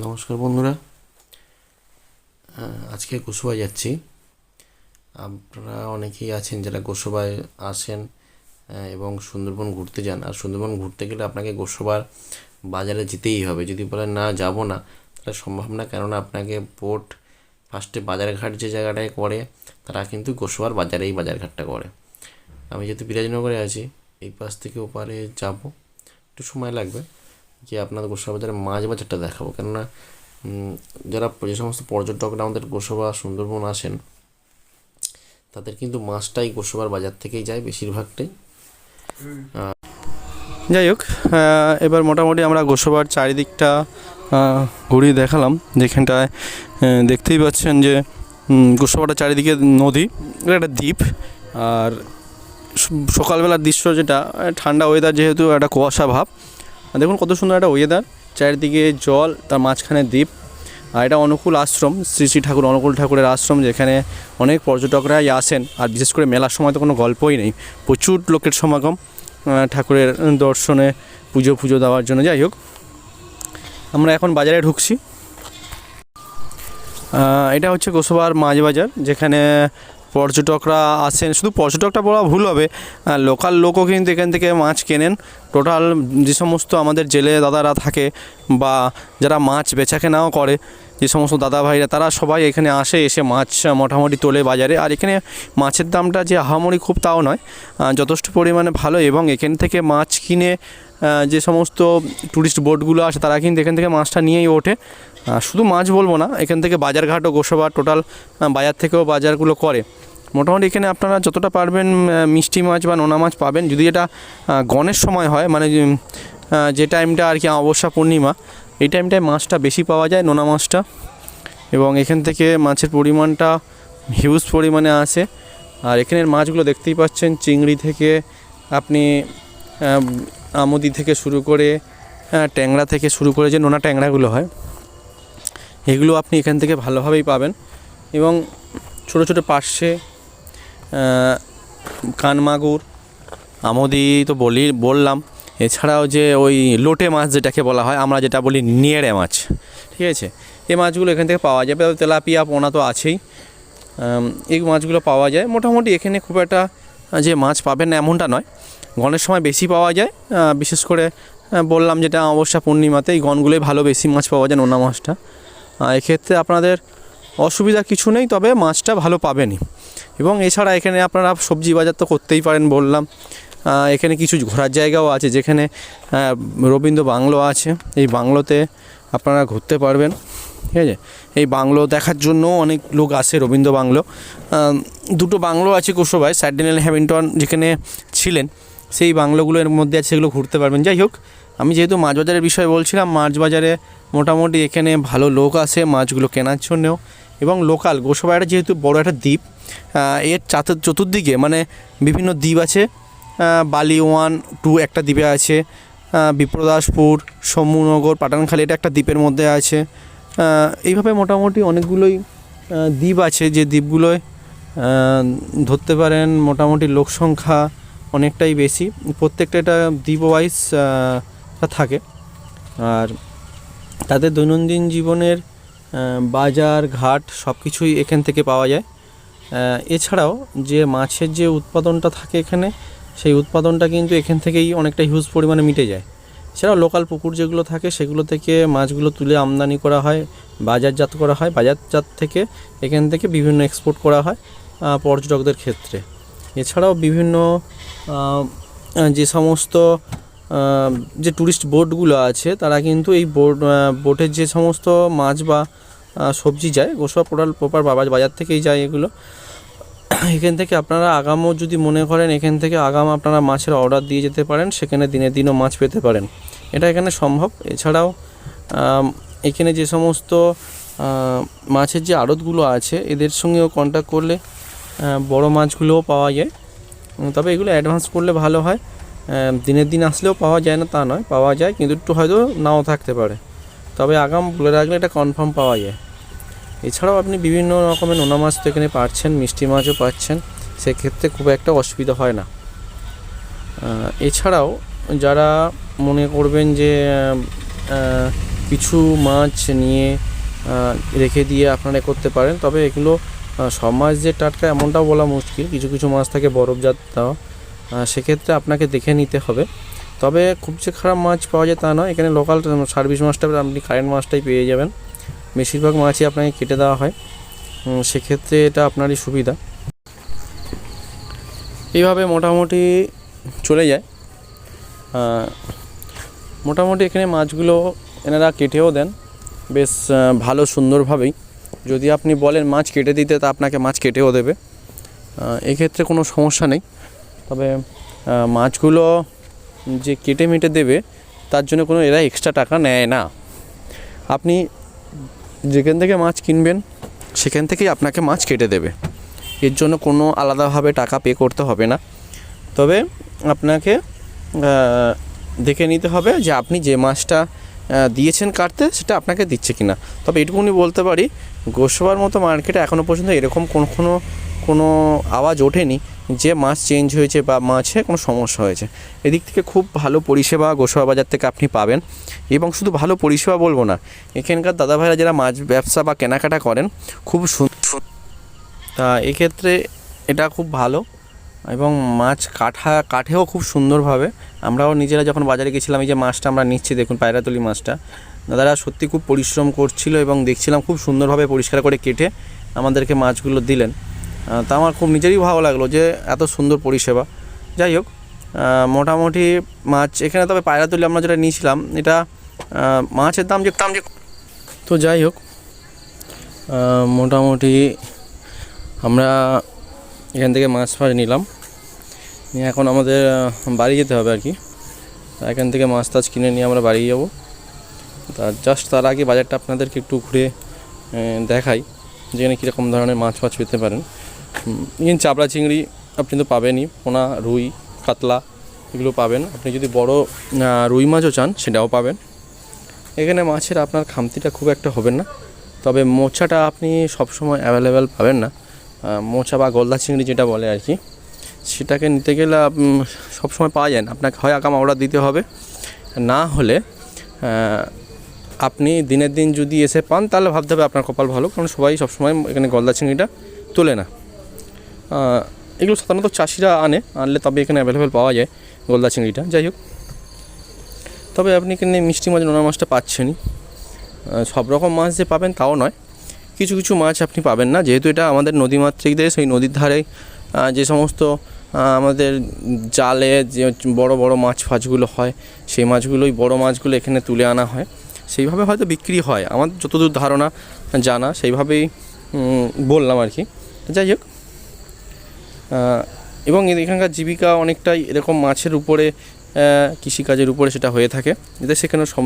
নমস্কার বন্ধুরা, আজকে গোসাবায় যাচ্ছি। আপনারা অনেকেই আছেন যারা গোসাবায় আসেন এবং সুন্দরবন ঘুরতে যান। আর সুন্দরবন ঘুরতে গেলে আপনাকে গোসাবার বাজারে যেতেই হবে। যদি বলেন না যাব না, তাহলে সম্ভব না। কেননা আপনাকে বোট ফার্স্টে বাজারঘাট যে জায়গাটায় করে, তারা কিন্তু গোসাবার বাজারেই বাজারঘাটটা করে। আমি যেহেতু বিরাজনগরে আছি, এই পাশ থেকে ওপারে যাব, একটু সময় লাগবে। যে আপনাদের গোসাবা বাজারে মাছ বাজারটা দেখাবো। কেননা যারা যে সমস্ত পর্যটকরা আমাদের গোসাবা সুন্দরবন আসেন, তাদের কিন্তু মাছটাই গোসাবার বাজার থেকেই যায় বেশিরভাগটাই। যাই হোক, এবার মোটামুটি আমরা গোসাবার চারিদিকটা ঘুরিয়ে দেখালাম। যেখানটায় দেখতেই পাচ্ছেন যে গোসাবাটা চারিদিকে নদী, এটা একটা দ্বীপ। আর সকালবেলার দৃশ্য যেটা, ঠান্ডা ওয়েদার, যেহেতু একটা কুয়াশা ভাব। দেখুন কত সুন্দর একটা ওয়েদার, চারিদিকে জল, তার মাঝখানে দ্বীপ। আর এটা অনুকূল আশ্রম, শ্রী শ্রী ঠাকুর অনুকূল ঠাকুরের আশ্রম, যেখানে অনেক পর্যটকরাই আসেন। আর বিশেষ করে মেলার সময় তো কোনো গল্পই নেই, প্রচুর লোকের সমাগম ঠাকুরের দর্শনে, পুজো দেওয়ার জন্য। যাই হোক, আমরা এখন বাজারে ঢুকছি। এটা হচ্ছে গোসাবার মাছ বাজার, যেখানে পর্যটকরা আসেন। শুধু পর্যটকটা বলা ভুল হবে, লোকাল লোকও কিন্তু এখান থেকে মাছ কেনেন। টোটাল যে সমস্ত আমাদের জেলে দাদারা থাকে বা যারা মাছ বেচাকেনাও করে, যে সমস্ত দাদা ভাইরা, তারা সবাই এখানে এসে মাছ মোটামুটি তোলে বাজারে। আর এখানে মাছের দামটা যে আহামরি খুব তাও নয়, যথেষ্ট পরিমাণে ভালো। এবং এখান থেকে মাছ কিনে যে সমস্ত ট্যুরিস্ট বোটগুলো আসে, তারা কিন্তু এখান থেকে মাছটা নিয়েই ওঠে। শুধু মাছ বলবো না, এখান থেকে বাজারঘাটও গোসাবার টোটাল বাজার থেকেও বাজারগুলো করে। মোটামুটি এখানে আপনারা যতটা পারবেন মিষ্টি মাছ বা নোনা মাছ পাবেন। যদি এটা গণের সময় হয়, মানে যে টাইমটা আর কি অমাবস্যা পূর্ণিমা, এই টাইমটায় মাছটা বেশি পাওয়া যায়, নোনা মাছটা। এবং এখান থেকে মাছের পরিমাণটা হিউজ পরিমাণে আসে। আর এখানের মাছগুলো দেখতেই পাচ্ছেন, চিংড়ি থেকে আপনি আমুদি থেকে শুরু করে ট্যাংরা থেকে শুরু করে যে নোনা ট্যাংরাগুলো হয়, এগুলো আপনি এখান থেকে ভালোভাবেই পাবেন। এবং ছোটো ছোটো পার্শে কানমাগুর, আমুদি তো বললাম। এছাড়াও যে ওই লোটে মাছ যেটাকে বলা হয়, আমরা যেটা বলি নিয়েড়ে মাছ, ঠিক আছে, এই মাছগুলো এখান থেকে পাওয়া যায়। তেলাপিয়া, পোনা তো আছেই, এই মাছগুলো পাওয়া যায়। মোটামুটি এখানে খুব একটা যে মাছ পাবেন না এমনটা নয়, গণের সময় বেশি পাওয়া যায়। বিশেষ করে বললাম যেটা অমাবস্যা পূর্ণিমাতে, এই গণগুলোই ভালো, বেশি মাছ পাওয়া যায়, নোনা মাছটা। এক্ষেত্রে আপনাদের অসুবিধা কিছু নেই, তবে মাছটা ভালো পাবেনই। এবং এছাড়া এখানে আপনারা সবজি বাজার তো করতেই পারেন, বললাম। এখানে কিছু ঘোরার জায়গাও আছে, যেখানে রবীন্দ্র বাংলো আছে। এই বাংলোতে আপনারা ঘুরতে পারবেন, ঠিক আছে। এই বাংলো দেখার জন্য অনেক লোক আসে, রবীন্দ্র বাংলো। দুটো বাংলো আছে গোসাবায়, স্যাডেনেল হ্যামিল্টন যেখানে ছিলেন, সেই বাংলোগুলোর মধ্যে আছে, সেগুলো ঘুরতে পারবেন। যাই হোক, আমি যেহেতু মাছ বাজারের বিষয়ে বলছিলাম, মাছ বাজারে মোটামুটি এখানে ভালো লোক আসে মাছগুলো কেনার জন্যেও। এবং লোকাল গোসাবাটা যেহেতু বড় একটা দ্বীপ, এর চতুর্দিকে মানে বিভিন্ন দ্বীপ আছে। বালি 1, 2 একটা দ্বীপে আছে, বিপ্রদাসপুর, সমুনগর, পাটানখালী, এটা একটা দ্বীপের মধ্যে আছে। এইভাবে মোটামুটি অনেকগুলোই দ্বীপ আছে, যে দ্বীপগুলোয় ধরতে পারেন মোটামুটি লোক সংখ্যা অনেকটাই বেশি। প্রত্যেকটা এটা দ্বীপ ওয়াইজ থাকে। আর তাদের দৈনন্দিন জীবনের বাজার ঘাট সব কিছুই এখান থেকে পাওয়া যায়। এছাড়াও যে মাছের যে উৎপাদনটা থাকে এখানে, সেই উৎপাদনটা কিন্তু এখান থেকেই অনেকটা হিউজ পরিমাণে মিটে যায়। এছাড়াও লোকাল পুকুর যেগুলো থাকে, সেগুলো থেকে মাছগুলো তুলে আমদানি করা হয়, বাজারজাত করা হয়। বাজারজাত থেকে এখান থেকে বিভিন্ন এক্সপোর্ট করা হয় পর্যটকদের ক্ষেত্রে। এছাড়াও বিভিন্ন যে সমস্ত যে ট্যুরিস্ট বোটগুলো আছে, তারা কিন্তু এই বোটের যে সমস্ত মাছ বা সবজি যায়, গোসাবা প্রপার বাজার থেকেই যায় এগুলো। এখান থেকে আপনারা আগামও যদি মনে করেন, এখান থেকে আগাম আপনারা মাছের অর্ডার দিয়ে যেতে পারেন, সেখানে দিনের দিনও মাছ পেতে পারেন, এটা এখানে সম্ভব। এছাড়াও এখানে যে সমস্ত মাছের যে আড়তগুলো আছে, এদের সঙ্গেও কন্ট্যাক্ট করলে বড় মাছগুলোও পাওয়া যায়। তবে এগুলো অ্যাডভান্স করলে ভালো হয়। দিনের দিন আসলেও পাওয়া যায় না তা নয়, পাওয়া যায়, কিন্তু একটু হয়তো নাও থাকতে পারে। তবে আগাম বলে রাখলে এটা কনফার্ম পাওয়া যায়। এছাড়াও আপনি বিভিন্ন রকমের নোনা মাছ তো এখানে পাচ্ছেন, মিষ্টি মাছও পাচ্ছেন, সেক্ষেত্রে খুব একটা অসুবিধা হয় না। এছাড়াও যারা মনে করবেন যে কিছু মাছ নিয়ে রেখে দিয়ে আপনারা করতে পারেন। তবে এগুলো সব মাছ যে টাটকা এমনটাও বলা মুশকিল, কিছু কিছু মাছ থাকে বরফজাত দেওয়া, সেক্ষেত্রে আপনাকে দেখে নিতে হবে। তবে খুব যে খারাপ মাছ পাওয়া যায় তা নয়, এখানে লোকাল সার্ভিস মাছটা আপনি কারেন্ট মাছটাই পেয়ে যাবেন। বেশিরভাগ মাছই আপনাকে কেটে দেওয়া হয়, সেক্ষেত্রে এটা আপনারই সুবিধা। এইভাবে মোটামুটি চলে যায়। মোটামুটি এখানে মাছগুলো এনারা কেটেও দেন বেশ ভালো সুন্দরভাবেই। যদি আপনি বলেন মাছ কেটে দিতে, তা আপনাকে মাছ কেটেও দেবে, এক্ষেত্রে কোনো সমস্যা নেই। তবে মাছগুলো যে কেটে মেটে দেবে তার জন্য কোনো এরা এক্সট্রা টাকা নেয় না। আপনি যেখান থেকে মাছ কিনবেন সেখান থেকেই আপনাকে মাছ কেটে দেবে, এর জন্য কোনো আলাদাভাবে টাকা পে করতে হবে না। তবে আপনাকে দেখে নিতে হবে যে আপনি যে মাছটা দিয়েছেন কাটতে সেটা আপনাকে দিচ্ছে কিনা। তবে এটুকুনি বলতে পারি, গোসাবার মতো মার্কেটে এখনও পর্যন্ত এরকম কোনো আওয়াজ ওঠেনি যে মাছ চেঞ্জ হয়েছে বা মাছে কোনো সমস্যা হয়েছে। এদিক থেকে খুব ভালো পরিষেবা গোসাবা বাজার থেকে আপনি পাবেন। এবং শুধু ভালো পরিষেবা বলবো না, এখানকার দাদাভাইরা যারা মাছ ব্যবসা বা কেনাকাটা করেন খুব তা এক্ষেত্রে এটা খুব ভালো। এবং মাছ কাটেও খুব সুন্দরভাবে। আমরাও নিজেরা যখন বাজারে গেছিলাম, এই যে মাছটা আমরা নিচ্ছি দেখুন, পায়রাতলি মাছটা, দাদারা সত্যি খুব পরিশ্রম করছিল এবং দেখছিলাম খুব সুন্দরভাবে পরিষ্কার করে কেটে আমাদেরকে মাছগুলো দিলেন। তা আমার খুব নিজেরই ভালো লাগলো যে এত সুন্দর পরিষেবা। যাই হোক, মোটামুটি মাছ এখানে, তবে পায়রাতলি আমরা যেটা নিয়েছিলাম এটা মাছের দাম যে তো যাই হোক, মোটামুটি আমরা এখান থেকে মাছ নিলাম, নিয়ে এখন আমাদের বাড়ি যেতে হবে আর কি। এখান থেকে মাছ টাছ কিনে নিয়ে আমরা বাড়ি যাব। তার আগে বাজারটা আপনাদেরকে একটু ঘুরে দেখাই, যেখানে কীরকম ধরনের মাছ পেতে পারেন। ইন চাপড়া চিংড়ি আপনি তো পাবেনই, পোনা, রুই, কাতলা এগুলো পাবেন। আপনি যদি বড় রুই মাছও চান সেটাও পাবেন। এখানে মাছের আপনার খামতিটা খুব একটা হবে না। তবে মোচাটা আপনি সবসময় অ্যাভেলেবেল পাবেন না। মোচা বা গলদা চিংড়ি যেটা বলে আর কি, সেটাকে নিতে গেলে সবসময় পাওয়া যায় না। আপনাকে হয় আগাম অর্ডার দিতে হবে, না হলে আপনি দিনের দিন যদি এসে পান তাহলে ভাবতে হবে আপনার কপাল ভালো, কারণ সবাই সবসময় এখানে গলদা চিংড়িটা তোলে না। এগুলো সাধারণত চাষিরা আনলে তবে এখানে অ্যাভেলেবেল পাওয়া যায় গলদা চিংড়িটা। যাই হোক, তবে আপনি এখানে মিষ্টি মাছ, নোনা মাছটা পাচ্ছেনই। সব রকম মাছ যে পাবেন তাও নয়, কিছু কিছু মাছ আপনি পাবেন না, যেহেতু এটা আমাদের নদীমাতৃক দেশ। ওই নদীর ধারে যে সমস্ত আমাদের জালে যে বড় বড় মাছগুলো হয়, সেই মাছগুলোই বড় মাছগুলো এখানে তুলে আনা হয়, সেইভাবে হয়তো বিক্রি হয়। আমার যতদূর ধারণা জানা সেইভাবেই বললাম আর কি। যাই হোক, এবং এখানকার জীবিকা অনেকটাই এরকম মাছের উপরে, কৃষিকাজের উপরে সেটা হয়ে থাকে, এদের সেখানে